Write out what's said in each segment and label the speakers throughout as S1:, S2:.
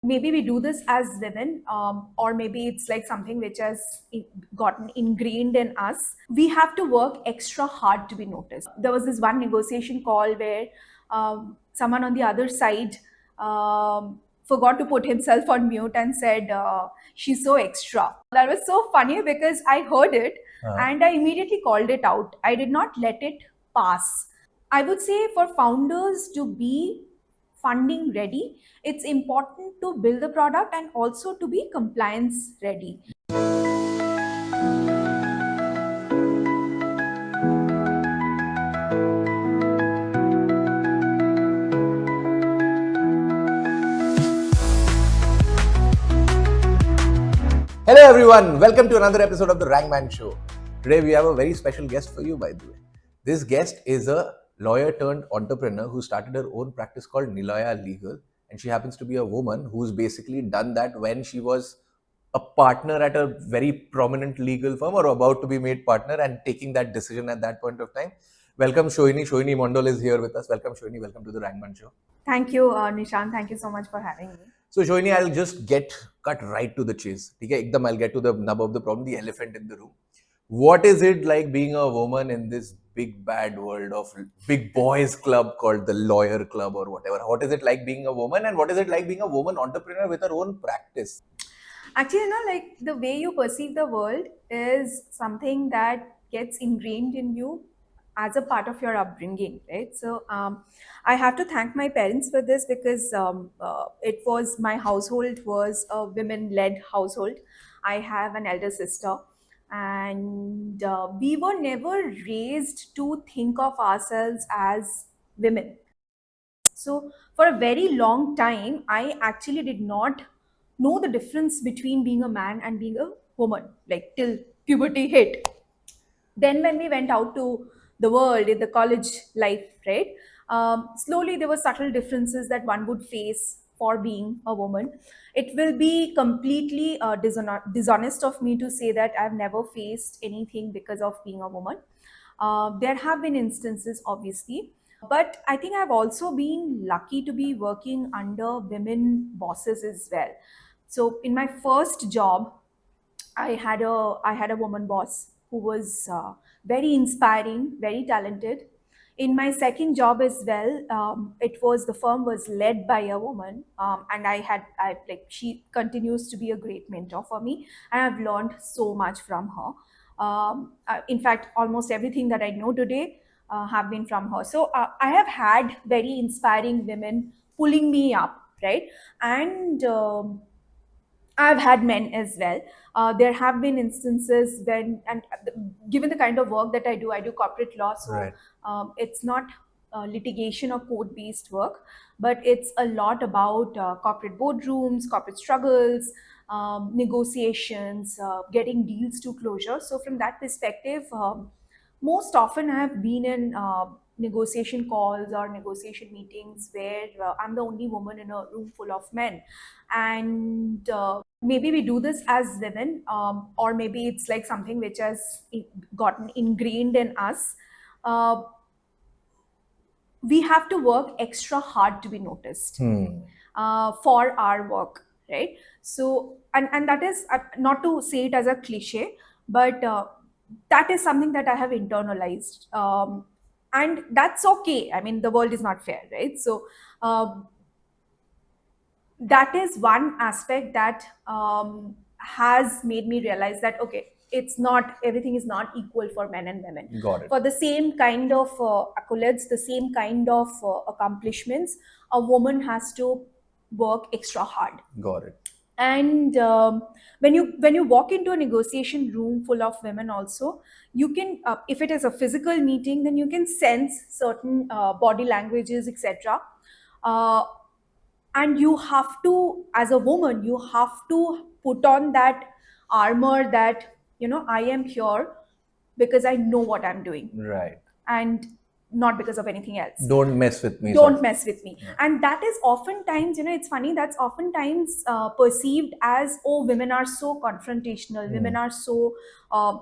S1: maybe we do this as women, or maybe it's like something which has gotten ingrained in us. We have to work extra hard to be noticed. There was this one negotiation call where someone on the other side forgot to put himself on mute and said, she's so extra. That was so funny because I heard it and I immediately called it out. I did not let it pass. I would say for founders to be funding ready, it's important to build the product and also to be compliance ready.
S2: Hello everyone, welcome to another episode of the Rangman Show. Today we have a very special guest for you, by the way. This guest is a lawyer turned entrepreneur who started her own practice called Nilaya Legal, and she happens to be a woman who's basically done that when she was a partner at a very prominent legal firm or about to be made partner and taking that decision at that point of time. Welcome Shohini. Shohini Mondal is here with us. Welcome Shohini, welcome to the Rangman Show.
S1: Thank you, Nishan. Thank you so much for having me.
S2: So Shohini, I'll just cut right to the chase. Okay, ekdam I'll get to the nub of the problem, the elephant in the room. What is it like being a woman in this big bad world of big boys club called the lawyer club or whatever? What is it like being a woman, and what is it like being a woman entrepreneur with her own practice?
S1: Actually, like the way you perceive the world is something that gets ingrained in you as a part of your upbringing, right? So I have to thank my parents for this because it was my household was a women-led household. I have an elder sister, and we were never raised to think of ourselves as women. So for a very long time, I actually did not know the difference between being a man and being a woman, like till puberty hit. Then when we went out to the world in the college life, right? Slowly there were subtle differences that one would face for being a woman. It will be completely dishonest of me to say that I've never faced anything because of being a woman. There have been instances, obviously, but I think I've also been lucky to be working under women bosses as well. So in my first job, I had a woman boss who was very inspiring, very talented. In my second job as well, the firm was led by a woman, and I like she continues to be a great mentor for me, and I've learned so much from her. In fact, almost everything that I know today have been from her. So I have had very inspiring women pulling me up, right? And I've had men as well. There have been instances when, and given the kind of work that I do corporate law, so
S2: Right.
S1: it's not litigation or court-based work, but it's a lot about corporate boardrooms, corporate struggles, negotiations, getting deals to closure. So from that perspective, most often I have been in negotiation calls or negotiation meetings where I'm the only woman in a room full of men, and maybe we do this as women, or maybe it's like something which has gotten ingrained in us. uh, we have to work extra hard to be noticed for our work, right? So and that is not to say it as a cliche, but that is something that I have internalized, and that's okay. I mean, the world is not fair, right? So uh, that is one aspect that has made me realize that okay, it's not everything is not equal for men and women.
S2: Got it.
S1: For the same kind of accolades, the same kind of accomplishments, a woman has to work extra hard.
S2: Got it.
S1: And when you walk into a negotiation room full of women also, you can if it is a physical meeting, then you can sense certain body languages, etc. uh, and you have to, as a woman, you have to put on that armor that I am here because I know what I'm doing,
S2: Right.
S1: and not because of anything else.
S2: Don't mess with me.
S1: Don't mess with me. And that is oftentimes, it's funny, that's oftentimes perceived as, oh, women are so confrontational, women are so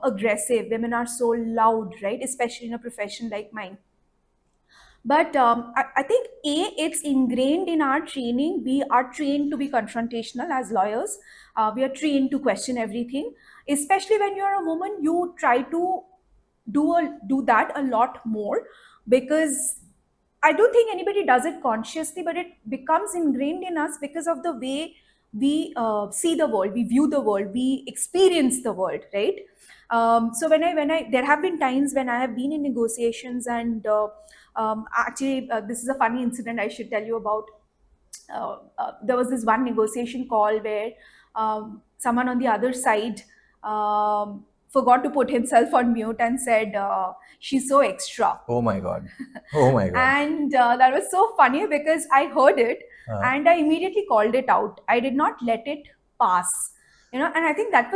S1: aggressive, women are so loud, right? Especially in a profession like mine. But I think it's ingrained in our training. We are trained to be confrontational as lawyers. We are trained to question everything, especially when you're a woman. You try to do that a lot more, because I don't think anybody does it consciously, but it becomes ingrained in us because of the way we see the world, we view the world, we experience the world, right? So when I there have been times when I have been in negotiations, and actually this is a funny incident I should tell you about. There was this one negotiation call where someone on the other side forgot to put himself on mute and said, "She's so extra."
S2: Oh my God. Oh my God.
S1: And that was so funny because I heard it
S2: Uh,
S1: and I immediately called it out. I did not let it pass, and I think that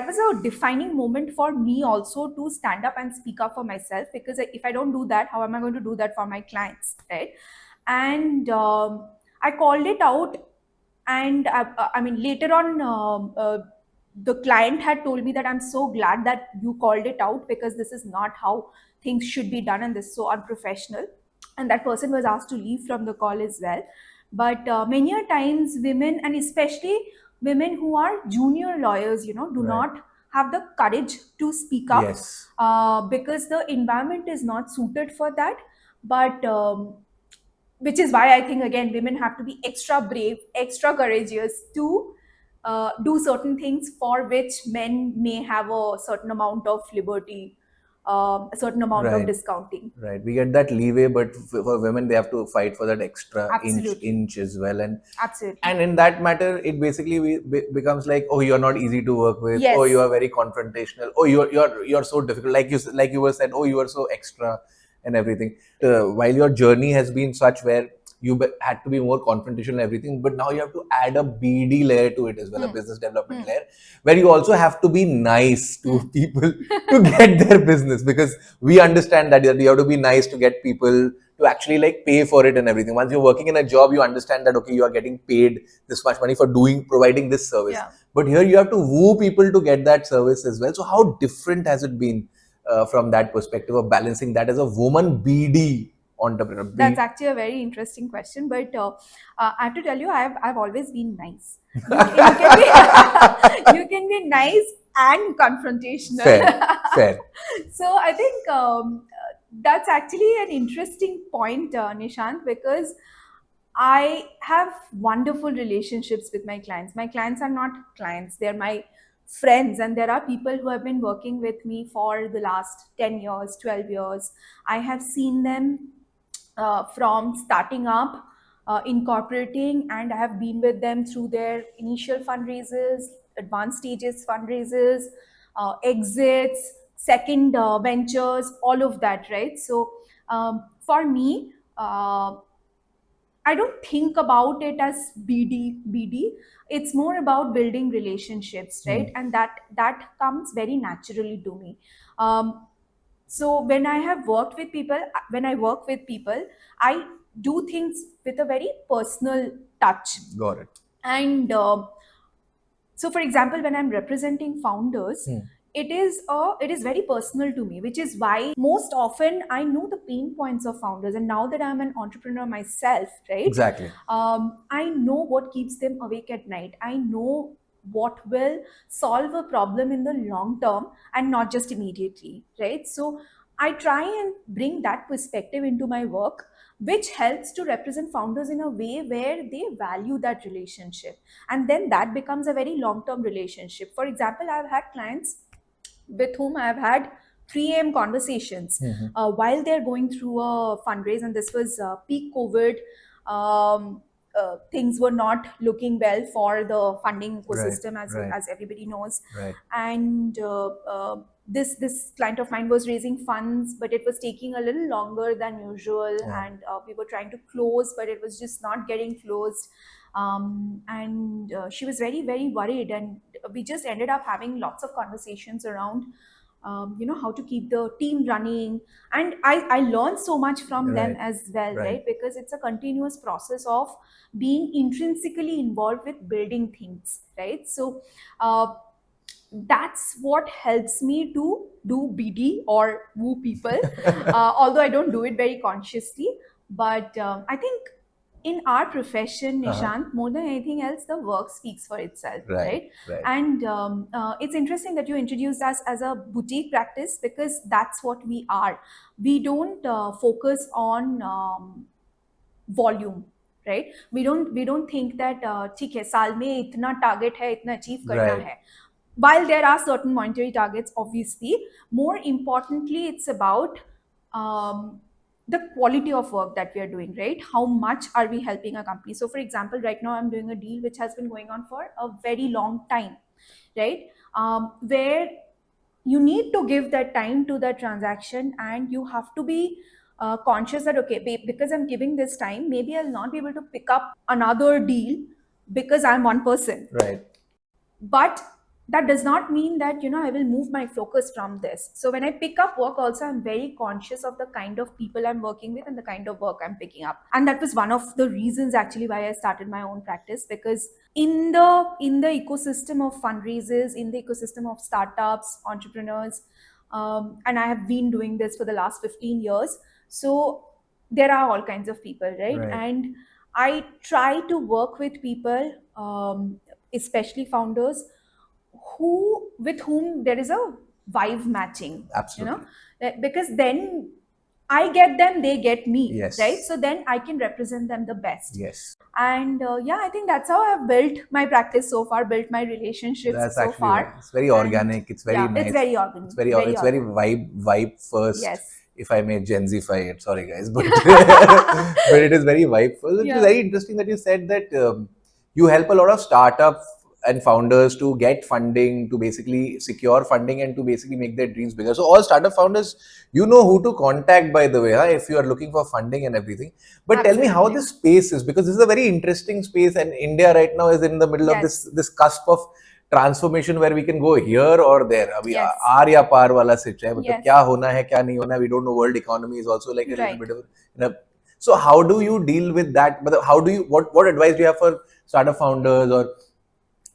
S1: was a defining moment for me also, to stand up and speak up for myself, because if I don't do that, how am I going to do that for my clients, right? And I called it out. And I mean, later on, the client had told me that, "I'm so glad that you called it out, because this is not how things should be done, and this is so unprofessional." And that person was asked to leave from the call as well. But many a times, women, and especially women who are junior lawyers, do
S2: right.
S1: not have the courage to speak up,
S2: Yes.
S1: because the environment is not suited for that. But which is why I think, again, women have to be extra brave, extra courageous to do certain things for which men may have a certain amount of liberty, a certain amount of
S2: Right.
S1: discounting.
S2: Right. We get that leeway, but for women, they have to fight for that extra
S1: Absolutely,
S2: inch as well.
S1: absolutely.
S2: And in that matter, it basically becomes like, oh, you're not easy to work with. Oh, you
S1: Yes,
S2: are very confrontational. Oh, you're so difficult. Like you were said. Oh, you are so extra and everything. While your journey has been such where you had to be more confrontational and everything, but now you have to add a BD layer to it as well, a
S1: hmm.
S2: business development
S1: Hmm.
S2: layer, where you also have to be nice
S1: Hmm.
S2: to people to get their business, because we understand that you have to be nice to get people to actually like pay for it and everything. Once you're working in a job, you understand that okay, you are getting paid this much money for providing this service.
S1: Yeah.
S2: But here you have to woo people to get that service as well. So how different has it been from that perspective of balancing that as a woman BD entrepreneur?
S1: That's actually a very interesting question, but I have to tell you, I've always been nice. You can be you can be nice and confrontational.
S2: Fair, fair.
S1: So I think that's actually an interesting point, Nishant, because I have wonderful relationships with my clients. My clients are not clients, they're my friends. And there are people who have been working with me for the last 10 years, 12 years. I have seen them from starting up, incorporating, and I have been with them through their initial fundraisers, advanced stages fundraisers, exits, second ventures, all of that, right? So for me, I don't think about it as BD. It's more about building relationships, right?
S2: Hmm.
S1: And that comes very naturally to me. So when I work with people, I do things with a very personal touch.
S2: Got it.
S1: And so, for example, when I'm representing founders,
S2: Hmm.
S1: it is very personal to me, which is why most often I know the pain points of founders. And now that I'm an entrepreneur myself, right,
S2: Exactly.
S1: I know what keeps them awake at night. I know what will solve a problem in the long term and not just immediately, right? So I try and bring that perspective into my work, which helps to represent founders in a way where they value that relationship, and then that becomes a very long term relationship. For example, I've had clients with whom I've had 3 a.m. conversations
S2: Mhm.
S1: while they're going through a fundraise, and this was peak COVID. Things were not looking well for the funding
S2: Right,
S1: ecosystem,
S2: right,
S1: as everybody knows.
S2: right.
S1: And this client of mine was raising funds, but it was taking a little longer than usual,
S2: Yeah.
S1: and we were trying to close, but it was just not getting closed. And she was very, very worried, and we just ended up having lots of conversations around how to keep the team running. And I learned so much from them
S2: Right,
S1: as well,
S2: right.
S1: right? Because it's a continuous process of being intrinsically involved with building things, right? So that's what helps me to do BD or woo people, although I don't do it very consciously. But I think in our profession,
S2: Uh-huh.
S1: Nishant, more than anything else, the work speaks for itself,
S2: Right,
S1: right?
S2: right.
S1: And it's interesting that you introduced us as a boutique practice, because that's what we are. We don't focus on volume, right? We don't think that ठीक है, साल में इतना target है, इतना achieve करना
S2: Right.
S1: है. While there are certain monetary targets, obviously, more importantly, it's about um, the quality of work that we are doing, right? How much are we helping a company? So, for example, right now I'm doing a deal which has been going on for a very long time, right? Where you need to give that time to the transaction, and you have to be conscious that, okay, because I'm giving this time, maybe I'll not be able to pick up another deal because I'm one person.
S2: Right.
S1: But that does not mean that, I will move my focus from this. So when I pick up work also, I'm very conscious of the kind of people I'm working with and the kind of work I'm picking up. And that was one of the reasons actually why I started my own practice, because in the ecosystem of fundraisers, in the ecosystem of startups, entrepreneurs, and I have been doing this for the last 15 years. So there are all kinds of people, right?
S2: Right.
S1: And I try to work with people, especially founders, who with whom there is a vibe matching,
S2: Absolutely.
S1: because then I get them, they get me,
S2: Yes.
S1: right? So then I can represent them the best.
S2: Yes.
S1: And yeah, I think that's how I've built my practice so far, built my relationships
S2: That's
S1: so
S2: actually
S1: far.
S2: it's very
S1: And
S2: organic. It's very
S1: yeah,
S2: nice.
S1: it's very organic.
S2: It's very
S1: organic.
S2: vibe first.
S1: Yes.
S2: If I may Gen Zify it, sorry guys, but but it is very vibe first. It's
S1: Yeah.
S2: very interesting that you said that you help a lot of startup and founders to get funding, to basically secure funding, and to basically make their dreams bigger. So all startup founders, you know who to contact, by the way, huh, if you are looking for funding and everything. But tell me how
S1: Absolutely.
S2: this space is, because this is a very interesting space, and India right now is in the middle of
S1: Yes.
S2: this cusp of transformation where we can go here और there. अभी
S1: Yes.
S2: आर या पार वाला सिच है, मतलब
S1: Yes.
S2: क्या होना है क्या नहीं होना है, we don't know. World economy is also like a
S1: Right.
S2: Little bit of so how do you deal with that? मतलब how do you, what advice do you have for startup founders or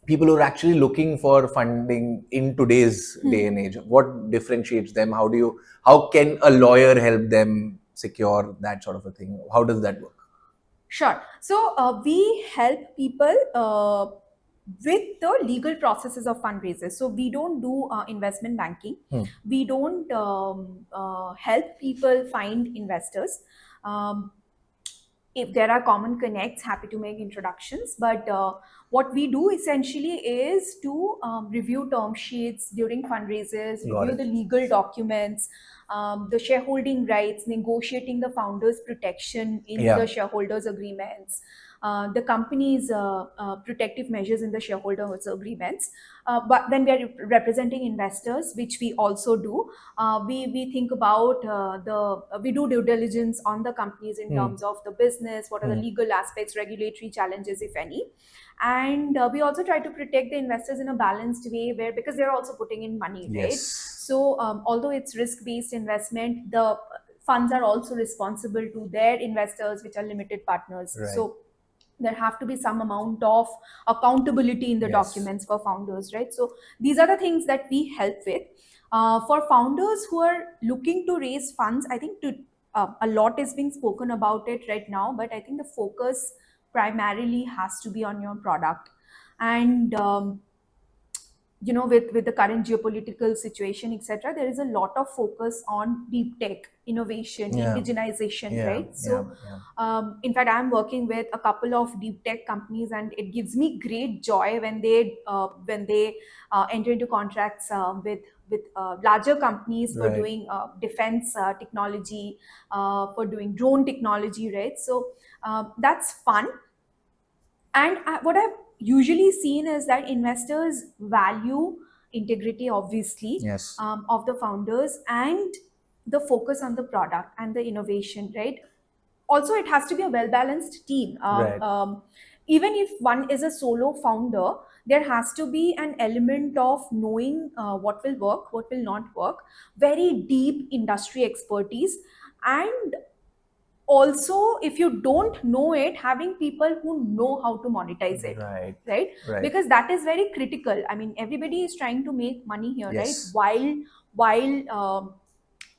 S2: people who are actually looking for funding in today's day and age? What differentiates them? How can a lawyer help them secure that sort of a thing? How does that work?
S1: Sure. So we help people with the legal processes of fundraisers. So we don't do investment banking. We don't help people find investors. If there are common connects, happy to make introductions. But what we do essentially is to review term sheets during fundraisers,
S2: Got
S1: review
S2: it.
S1: the legal documents, the shareholding rights, negotiating the founders' protection in
S2: Yeah.
S1: the shareholders' agreements, the company's protective measures in the shareholders' agreements. But when we are representing investors, which we also do, we think about we do due diligence on the companies in terms of the business, what are the legal aspects, regulatory challenges, if any. And we also try to protect the investors in a balanced way, where because they're also putting in money, right?
S2: Yes.
S1: So although it's risk-based investment, the funds are also responsible to their investors, which are limited partners.
S2: Right.
S1: So there have to be some amount of accountability in the
S2: Yes.
S1: documents for founders, right? So these are the things that we help with. For founders who are looking to raise funds, I think a lot is being spoken about it right now, but I think the focus primarily has to be on your product. And with the current geopolitical situation, etc., there is a lot of focus on deep tech innovation,
S2: Yeah.
S1: indigenization,
S2: Yeah,
S1: right? So
S2: yeah.
S1: in fact, I'm working with a couple of deep tech companies, and it gives me great joy when they enter into contracts with larger companies for
S2: Right.
S1: doing defense technology, for doing drone technology, right? So that's fun. And what I've usually seen is that investors value integrity, obviously,
S2: Yes.
S1: of the founders, and the focus on the product and the innovation, right? Also, it has to be a well balanced team.
S2: Right.
S1: Even if one is a solo founder, there has to be an element of knowing what will work, what will not work, very deep industry expertise, and also, if you don't know it, having people who know how to monetize it,
S2: Right.
S1: right?
S2: Right.
S1: Because that is very critical. I mean, everybody is trying to make money here,
S2: Yes.
S1: right? While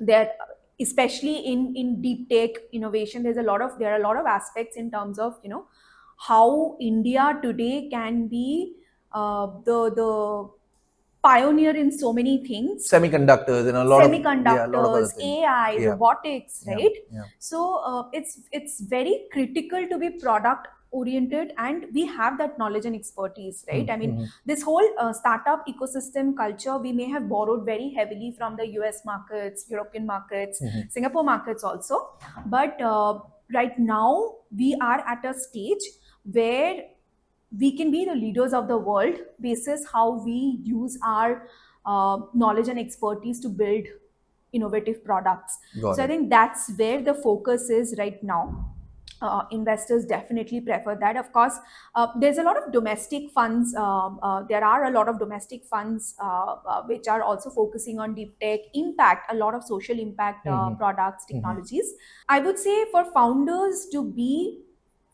S1: they're especially in deep tech innovation. There are a lot of aspects in terms of how India today can be the pioneer in so many things.
S2: Semiconductors and a lot of, yeah, a lot of other
S1: Semiconductors,
S2: things.
S1: AI,
S2: Yeah,
S1: robotics,
S2: yeah,
S1: right?
S2: yeah.
S1: So it's very critical to be product oriented, and we have that knowledge and expertise, right? I mean,
S2: Mhm.
S1: this whole startup ecosystem culture, we may have borrowed very heavily from the US markets, European markets,
S2: Mhm.
S1: Singapore markets also. But right now we are at a stage where we can be the leaders of the world basis how we use our knowledge and expertise to build innovative products.
S2: Got
S1: So I
S2: it.
S1: think that's where the focus is right now. Investors definitely prefer that. Of course, there's a lot of domestic funds. There are a lot of domestic funds which are also focusing on deep tech impact, a lot of social impact
S2: Mhm.
S1: products,
S2: Mhm.
S1: technologies. I would say for founders to be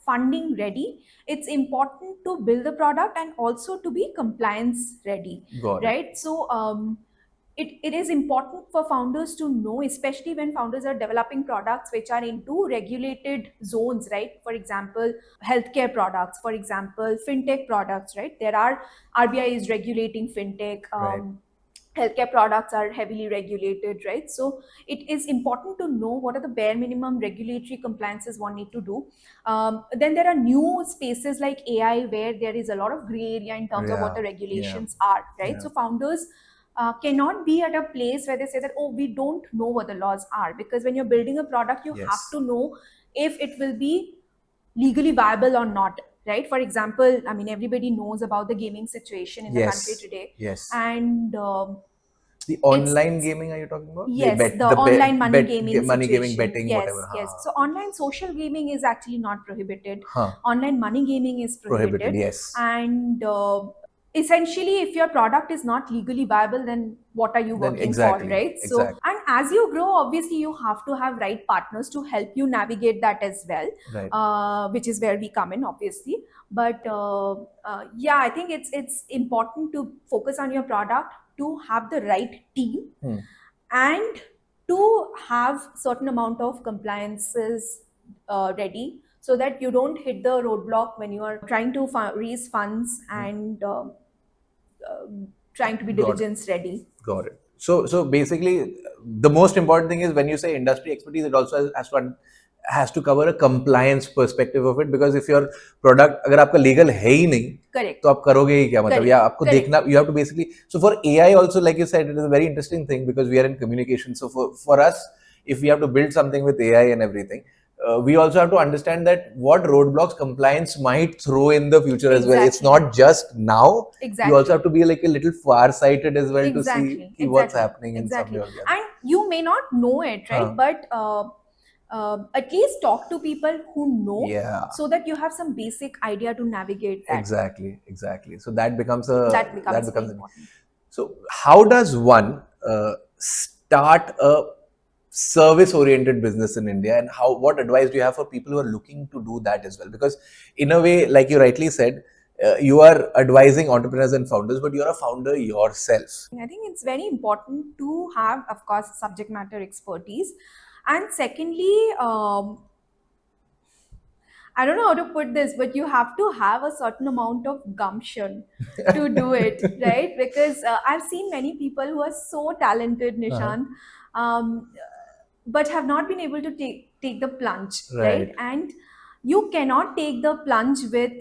S1: funding ready, it's important to build the product and also to be compliance ready,
S2: Got it.
S1: right? So it is important for founders to know, especially when founders are developing products which are into regulated zones, right? For example, healthcare products, for example, fintech products, right? There are, RBI is regulating fintech.
S2: Right.
S1: Healthcare products are heavily regulated, right? So it is important to know what are the bare minimum regulatory compliances one need to do. Then there are new spaces like AI where there is a lot of gray area in terms of what
S2: Yeah.
S1: the
S2: Yeah.
S1: regulations are, right?
S2: Yeah.
S1: So founders cannot be at a place where they say that, oh, we don't know what the laws are, because when you're building a product, you have
S2: Yes.
S1: to know if it will be legally viable or not, right? For example, I mean, everybody knows about the gaming situation in the country
S2: Yes.
S1: today,
S2: Yes.
S1: and
S2: The
S1: it's
S2: online gaming, are you talking about? The
S1: yes,
S2: bet,
S1: the
S2: the
S1: online
S2: bet,
S1: money
S2: bet,
S1: gaming
S2: money gaming,
S1: situation.
S2: betting,
S1: Yes,
S2: whatever.
S1: yes.
S2: Huh.
S1: So online social gaming is actually not prohibited.
S2: Huh.
S1: Online money gaming is
S2: Prohibited.
S1: prohibited,
S2: Yes.
S1: and essentially, if your product is not legally viable, then what are you
S2: Then
S1: working for,
S2: exactly.
S1: right? So,
S2: Exactly.
S1: and as you grow, obviously, you have to have right partners to help you navigate that as well,
S2: Right.
S1: which is where we come in, obviously. But yeah, I think it's important to focus on your product, to have the right team,
S2: Hmm.
S1: and to have certain amount of compliances ready, so that you don't hit the roadblock when you are trying to raise funds
S2: Hmm.
S1: and uh, trying to be
S2: Got it.
S1: diligence ready.
S2: Got it. So basically, the most important thing is when you say industry expertise, it also has to cover a compliance perspective of it, because if your product अगर आपका legal है ही नहीं,
S1: Correct.
S2: तो आप करोगे ही क्या, मतलब, या
S1: Correct.
S2: आपको
S1: Correct.
S2: देखना, you have to basically, so for AI also, like you said, it is a very interesting thing because we are in communication. So for us, if we have to build something with AI and everything, we also have to understand that what roadblocks compliance might throw in the future as well. It's
S1: Exactly.
S2: not just now. You also
S1: Exactly.
S2: have to be like a little far-sighted as well to see
S1: Exactly.
S2: ki what's
S1: Exactly.
S2: happening in some way
S1: Exactly.
S2: or the other.
S1: And you may not know it, right?
S2: Huh.
S1: But at least talk to people who know,
S2: Yeah,
S1: so that you have some basic idea to navigate that.
S2: exactly. So that becomes
S1: That becomes very
S2: an.
S1: important.
S2: So how does one start a service-oriented business in India, and what advice do you have for people who are looking to do that as well? Because in a way, like you rightly said, you are advising entrepreneurs and founders, but you're a founder yourself.
S1: I think it's very important to have, of course, subject matter expertise. And secondly, I don't know how to put this, but you have to have a certain amount of gumption to do it, right? Because I've seen many people who are so talented,
S2: Uh-huh.
S1: Nishant, um, but have not been able to take the plunge, right?
S2: Right,
S1: And you cannot take the plunge with,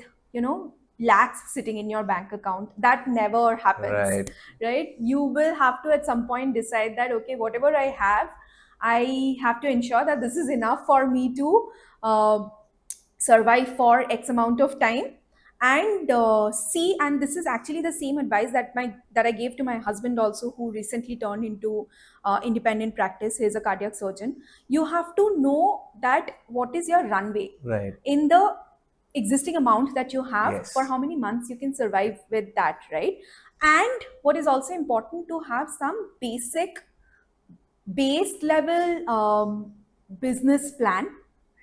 S1: lakhs sitting in your bank account. That never happens,
S2: right,
S1: right? You will have to at some point decide that, okay, whatever I have to ensure that this is enough for me to survive for X amount of time, and see. And this is actually the same advice that I gave to my husband also, who recently turned into independent practice. He's a cardiac surgeon. You have to know that what is your runway
S2: right.
S1: in the existing amount that you have,
S2: Yes.
S1: for how many months you can survive with that, right? And what is also important, to have some basic base level business plan,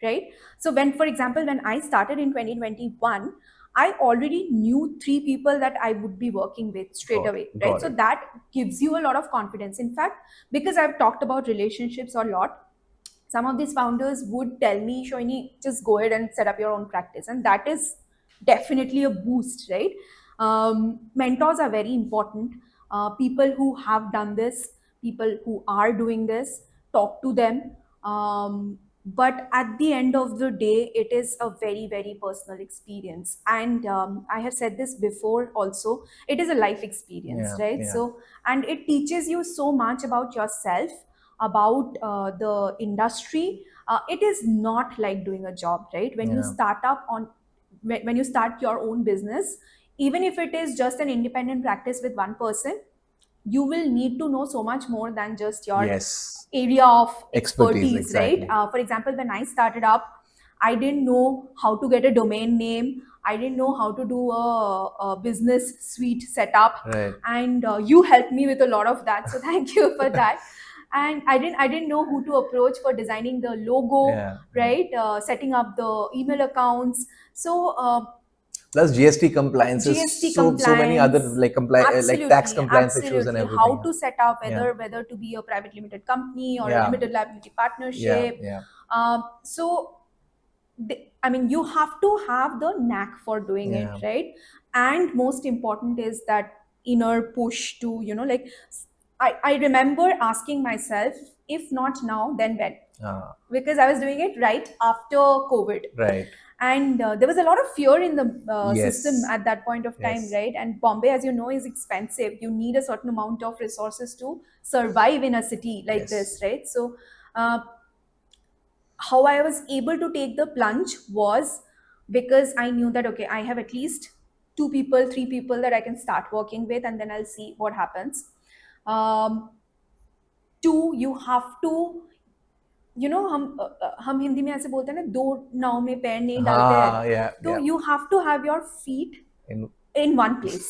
S1: right? So when, for example, when I started in 2021, I already knew three people that I would be working with straight away, right?
S2: Got
S1: So
S2: it.
S1: that gives you a lot of confidence. In fact, because I've talked about relationships a lot, some of these founders would tell me, Shoini, just go ahead and set up your own practice. And that is definitely a boost, right? Mentors are very important. People who have done this, people who are doing this, talk to them. But at the end of the day, it is a very, very personal experience. And I have said this before also, it is a life experience,
S2: Yeah,
S1: right?
S2: yeah.
S1: So, and it teaches you so much about yourself, about the industry. It is not like doing a job, right? When you
S2: Yeah.
S1: start up on when you start your own business, even if it is just an independent practice with one person, you will need to know so much more than just your
S2: Yes.
S1: area of
S2: Expertise,
S1: expertise, right?
S2: exactly.
S1: For example, when I started up, I didn't know how to get a domain name. I didn't know how to do a business suite setup,
S2: Right.
S1: and you helped me with a lot of that. So thank you for that. And I didn't know who to approach for designing the logo,
S2: Yeah.
S1: right? Setting up the email accounts. So
S2: Plus GST compliances,
S1: GST
S2: so many other
S1: compliance,
S2: like tax
S1: absolutely,
S2: compliance issues and
S1: absolutely. How
S2: everything.
S1: to set up
S2: Yeah.
S1: whether to be a private limited company or a
S2: Yeah.
S1: limited liability
S2: Yeah.
S1: partnership.
S2: Yeah.
S1: So, I mean, you have to have the knack for doing it,
S2: Yeah.
S1: right? And most important is that inner push to, like, I remember asking myself, if not now, then when? Because I was doing it right after COVID,
S2: Right.
S1: and there was a lot of fear in the
S2: Yes.
S1: system at that point of time,
S2: Yes.
S1: right? And Bombay, as you know, is expensive. You need a certain amount of resources to survive in a city like
S2: Yes.
S1: this, right? So how I was able to take the plunge was because I knew that, okay, I have at least 2 people, 3 people that I can start working with, and then I'll see what happens. Two, you have to, हम हिंदी में ऐसे बोलते हैं ना, दो नाव में पैर नहीं डालते हैं.
S2: हाँ, yeah,
S1: तो
S2: yeah.
S1: you have to have your feet
S2: In,
S1: in one place.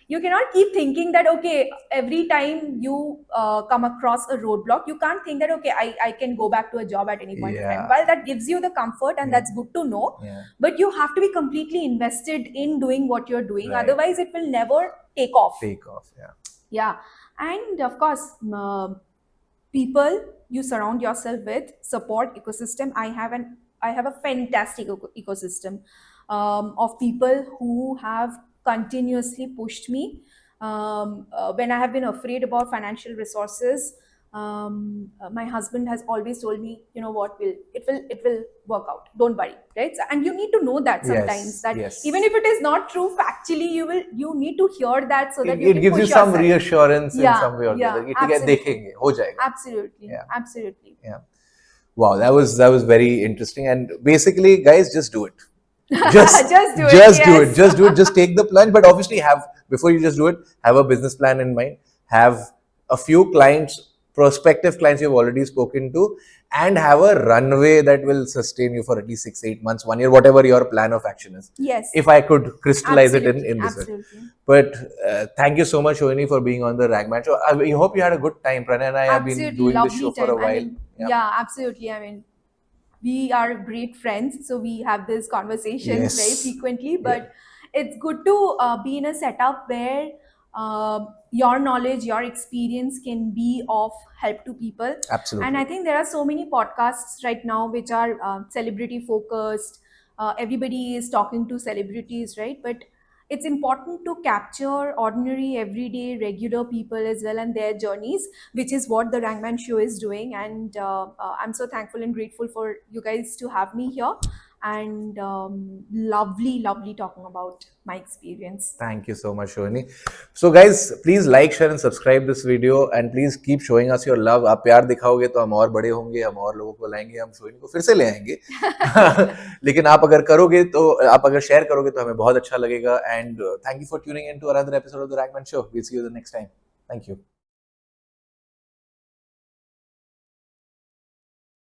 S1: You cannot keep thinking that, okay, every time you come across a roadblock, you can't think that, okay, I can go back to a job at any point of time.
S2: Yeah.
S1: While that gives you the comfort and
S2: Yeah.
S1: that's good to know,
S2: Yeah.
S1: but you have to be completely invested in doing what you're doing.
S2: Right.
S1: Otherwise, it will never take off.
S2: Take off. Yeah.
S1: Yeah. And of course, people you surround yourself with, support ecosystem. I have a fantastic ecosystem of people who have continuously pushed me when I have been afraid about financial resources. My husband has always told me, you know what, it will work out, don't worry, right? And you need to know that sometimes,
S2: Yes.
S1: that
S2: Yes.
S1: even if it is not true factually, you need to hear that so that
S2: It,
S1: you
S2: it
S1: can
S2: gives you
S1: push
S2: some
S1: yourself.
S2: reassurance in
S1: Yeah,
S2: some way or the
S1: yeah,
S2: other. कि ठीक है,
S1: absolutely.
S2: देखेंगे, हो जाएगा.
S1: Absolutely.
S2: Yeah.
S1: Absolutely.
S2: Yeah. Wow, that was very interesting. And basically, guys, just do it. Just
S1: Just do it,
S2: Just do
S1: yes.
S2: it. Just do it. Just take the plunge. But obviously, before you just do it, have a business plan in mind. Have a few clients, prospective clients you've already spoken to, and have a runway that will sustain you for at least 6-8 months, 1 year, whatever your plan of action is.
S1: Yes.
S2: If I could crystallize it
S1: Absolutely.
S2: in this way.
S1: Absolutely.
S2: But thank you so much, Shoini, for being on the Ragman show. I hope you had a good time. Pranay and I have been
S1: Absolutely.
S2: doing this
S1: Lovely
S2: show for a
S1: time. I
S2: while.
S1: mean, yeah, absolutely. I mean, we are great friends, so we have these conversations
S2: Yes.
S1: very frequently. But it's good to be in a setup where your knowledge, your experience can be of help to people.
S2: Absolutely.
S1: And I think there are so many podcasts right now which are celebrity focused. Everybody is talking to celebrities, right? But it's important to capture ordinary, everyday, regular people as well and their journeys, which is what the Rangman Show is doing. And I'm so thankful and grateful for you guys to have me here. And lovely, lovely talking about my experience.
S2: Thank you so much, Shoini. So, guys, please like, share, and subscribe this video, and please keep showing us your love. आप प्यार दिखाओगे तो हम और बड़े होंगे, हम और लोगों को लाएंगे, हम शोइनी को फिर से ले आएंगे. लेकिन आप अगर करोगे तो आप अगर शेयर करोगे तो हमें बहुत अच्छा लगेगा. And thank you for tuning in to another episode of the Ragman Show. We'll see you the next time. Thank you.